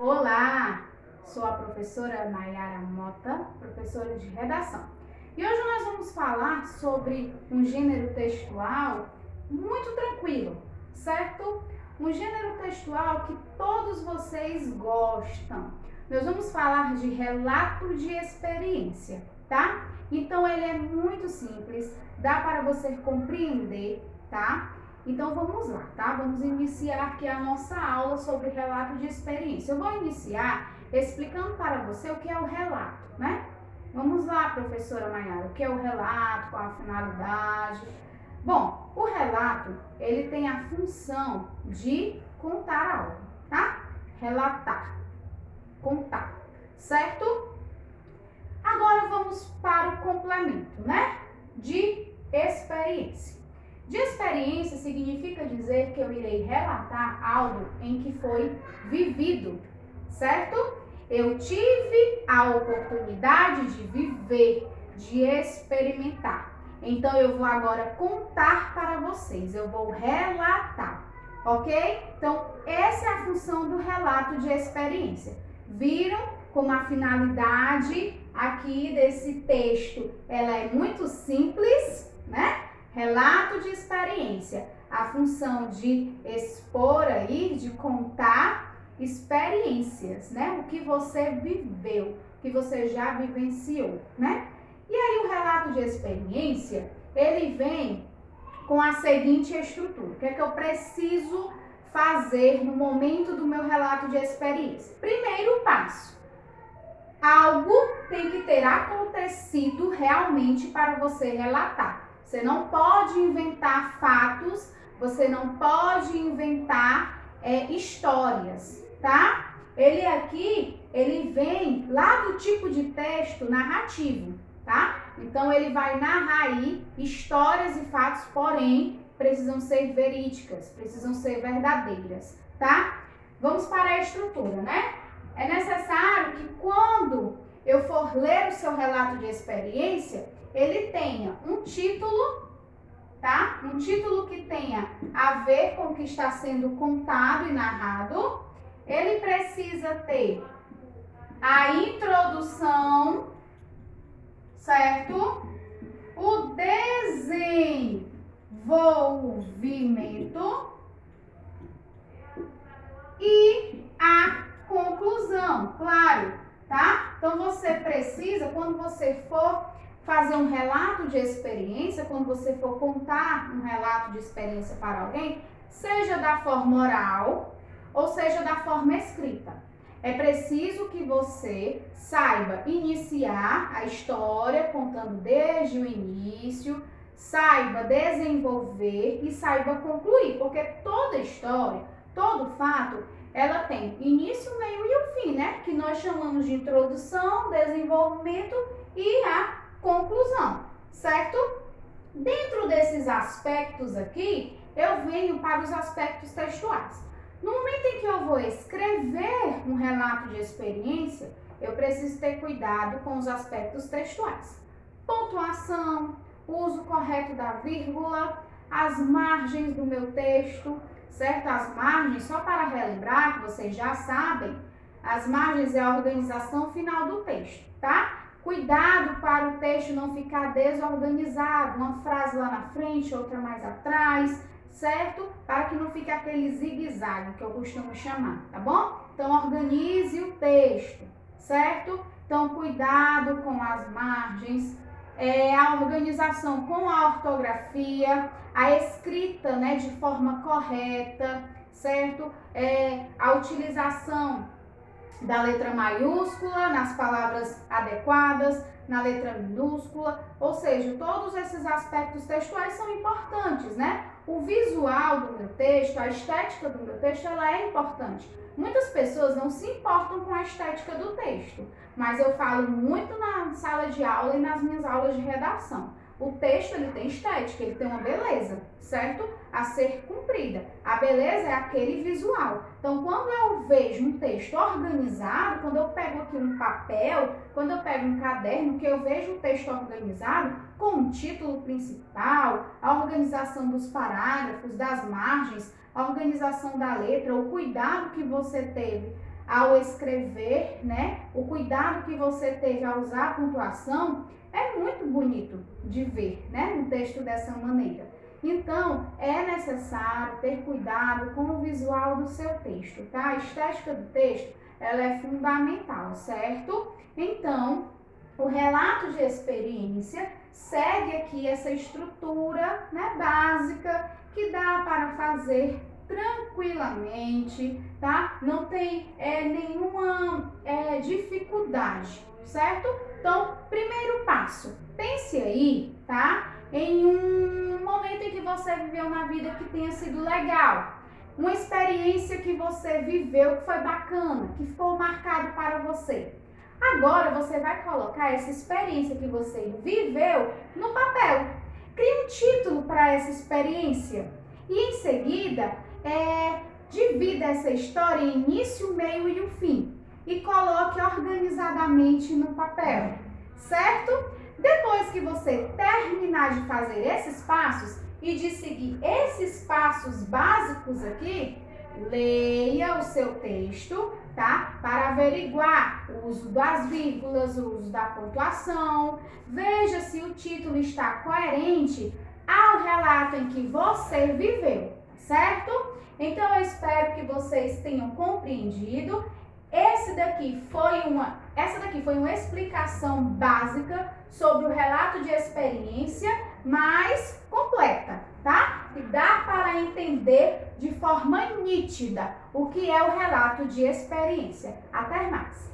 Olá, sou a professora Nayara Mota, professora de redação. E hoje nós vamos falar sobre um gênero textual muito tranquilo, certo? Um gênero textual que todos vocês gostam. Nós vamos falar de relato de experiência, tá? Então ele é muito simples, dá para você compreender, tá? Então vamos lá, tá? Vamos iniciar aqui a nossa aula sobre relato de experiência. Eu vou iniciar explicando para você o que é o relato, né? Vamos lá, professora Nayara, o que é o relato, qual a finalidade? Bom, o relato, ele tem a função de contar algo, tá? Relatar, contar, certo? Agora vamos para o complemento, né? De experiência. De experiência significa dizer que eu irei relatar algo em que foi vivido, certo? Eu tive a oportunidade de viver, de experimentar. Então eu vou agora contar para vocês, eu vou relatar, ok? Então essa é a função do relato de experiência. Viram como a finalidade aqui desse texto, ela é muito simples, né? Relato de experiência, a função de expor aí, de contar experiências, né? O que você viveu, o que você já vivenciou, né? E aí o relato de experiência, ele vem com a seguinte estrutura. O que é que eu preciso fazer no momento do meu relato de experiência? Primeiro passo. Algo tem que ter acontecido realmente para você relatar. Você não pode inventar fatos, você não pode inventar histórias, tá? Ele aqui, ele vem lá do tipo de texto narrativo, tá? Então ele vai narrar aí histórias e fatos, porém precisam ser verídicas, precisam ser verdadeiras, tá? Vamos para a estrutura, né? É necessário que quando eu for ler o seu relato de experiência, ele tenha um título, tá? Um título que tenha a ver com o que está sendo contado e narrado. Ele precisa ter a introdução, certo? O desenvolvimento e a conclusão, claro, tá? Então você precisa, quando você for fazer um relato de experiência, quando você for contar um relato de experiência para alguém, seja da forma oral ou seja da forma escrita. É preciso que você saiba iniciar a história contando desde o início, saiba desenvolver e saiba concluir, porque toda história, todo fato, ela tem início, meio e o fim, né? Que nós chamamos de introdução, desenvolvimento e a conclusão, certo? Dentro desses aspectos aqui, eu venho para os aspectos textuais. No momento em que eu vou escrever um relato de experiência, eu preciso ter cuidado com os aspectos textuais. Pontuação, uso correto da vírgula, as margens do meu texto, certo? As margens, só para relembrar, que vocês já sabem, as margens é a organização final do texto, tá? Cuidado para o texto não ficar desorganizado, uma frase lá na frente, outra mais atrás, certo? Para que não fique aquele zigue-zague que eu costumo chamar, tá bom? Então, organize o texto, certo? Então, cuidado com as margens, a organização com a ortografia, a escrita, né, de forma correta, certo? A utilização da letra maiúscula nas palavras adequadas, na letra minúscula, ou seja, todos esses aspectos textuais são importantes, né? O visual do meu texto, a estética do meu texto, ela é importante. Muitas pessoas não se importam com a estética do texto, mas eu falo muito na sala de aula e nas minhas aulas de redação. O texto, ele tem estética, ele tem uma beleza, certo? A ser cumprida. A beleza é aquele visual. Então, quando eu vejo um texto organizado, quando eu pego aqui um papel, quando eu pego um caderno, que eu vejo um texto organizado, com um título principal, a organização dos parágrafos, das margens, a organização da letra, o cuidado que você teve ao escrever, né? O cuidado que você teve ao usar a pontuação é muito bonito de ver, né? Um texto dessa maneira. Então, é necessário ter cuidado com o visual do seu texto, tá? A estética do texto, ela é fundamental, certo? Então, o relato de experiência segue aqui essa estrutura, né, básica que dá para fazer tranquilamente, tá? Não tem nenhuma dificuldade, certo? Então, primeiro passo, pense aí, tá? Em um momento em que você viveu na vida que tenha sido legal, uma experiência que você viveu que foi bacana, que ficou marcado para você. Agora você vai colocar essa experiência que você viveu no papel. Crie um título para essa experiência e em seguida divida essa história em início, meio e o fim e coloque organizadamente no papel, certo? Depois que você terminar de fazer esses passos e de seguir esses passos básicos aqui, leia o seu texto, tá? Para averiguar o uso das vírgulas, o uso da pontuação. Veja se o título está coerente ao relato em que você viveu, certo? Então, eu espero que vocês tenham compreendido. Essa daqui foi uma explicação básica sobre o relato de experiência, mais completa, tá? E dá para entender de forma nítida o que é o relato de experiência. Até mais!